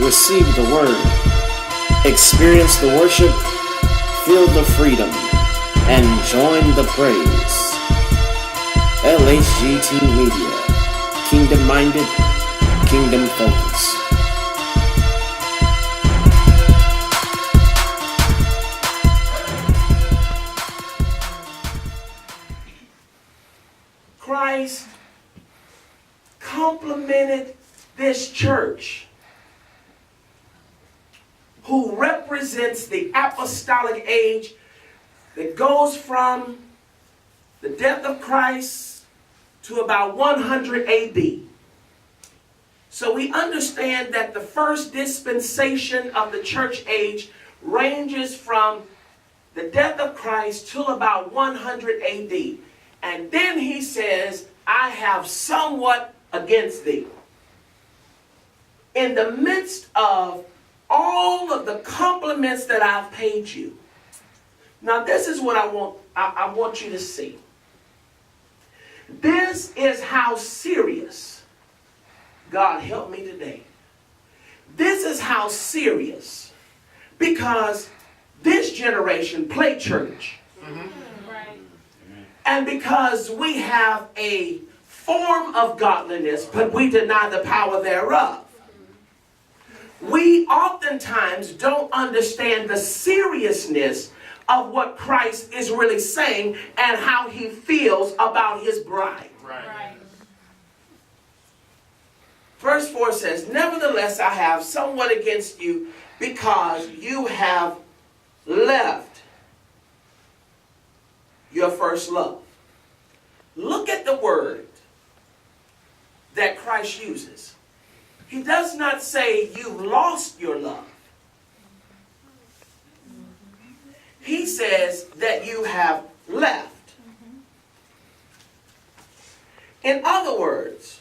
Receive the word, experience the worship, feel the freedom, and join the praise. LHGT Media, kingdom-minded, kingdom-focused. Christ complimented this church, who represents the apostolic age that goes from the death of Christ to about 100 AD. So we understand that the first dispensation of the church age ranges from the death of Christ till about 100 AD. And then he says, I have somewhat against thee. In the midst of all of the compliments that I've paid you. Now this is what I want you to see. This is how serious, God help me today. This is how serious, because this generation played church. Right. And because we have a form of godliness, but we deny the power thereof. We oftentimes don't understand the seriousness of what Christ is really saying and how he feels about his bride. Right. Verse 4 says, nevertheless, I have somewhat against you, because you have left your first love. Look at the word that Christ uses. He does not say you lost your love. He says that you have left. In other words,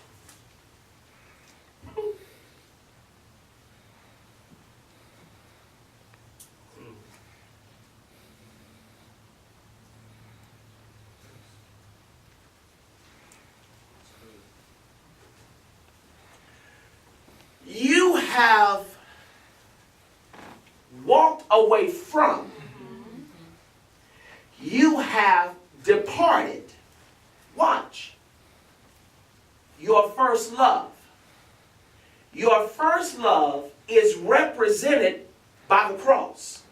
you have walked away from, you have departed. Watch. Your first love. Your first love is represented by the cross.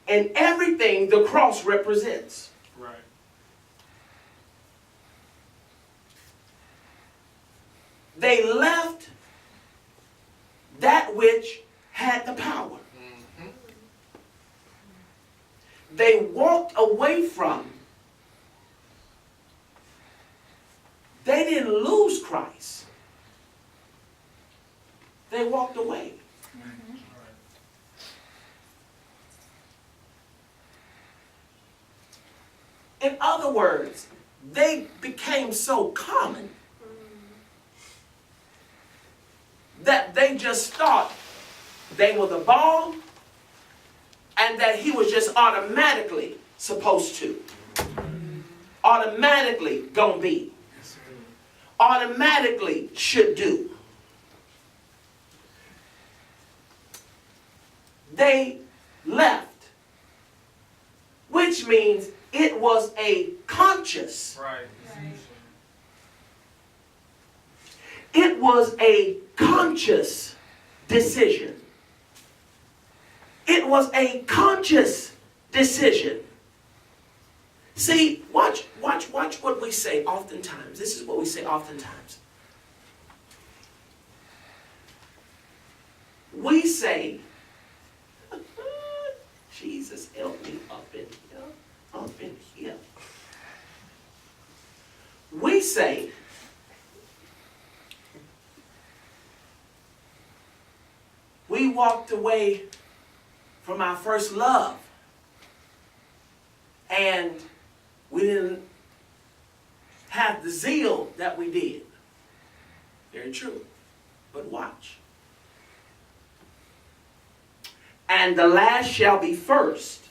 And everything the cross represents. Right. They left that which had the power. They walked away from. They didn't lose Christ. They walked away. In other words, they became so common that they just thought they were the bomb and that he was just automatically supposed to. Automatically gonna be. Automatically should do. They left, which means it was a conscious. Right. It was a conscious decision. It was a conscious decision. See, watch what we say oftentimes. This is what we say oftentimes. We say, Jesus, help me up in here, up in here. We say, we walked away from our first love, and we didn't have the zeal that we did. Very true. But watch. And the last shall be first,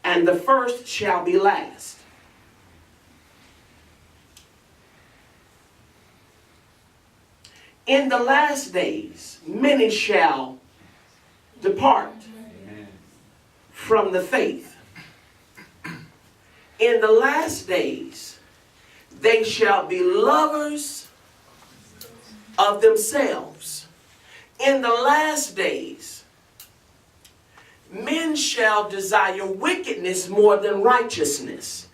and the first shall be last. In the last days, many shall depart from the faith. In the last days, they shall be lovers of themselves. In the last days, men shall desire wickedness more than righteousness.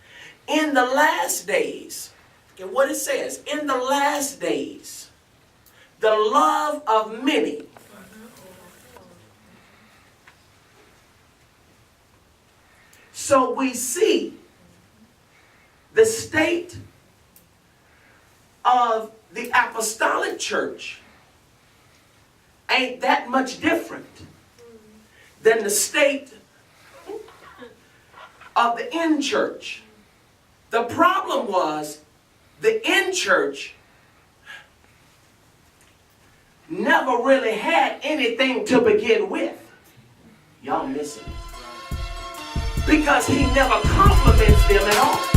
In the last days, and what it says, in the last days, the love of many so we see the state of the apostolic church ain't that much different than the state of the end church. The problem was the end church never really had anything to begin with. Y'all missing it. Because he never compliments them at all.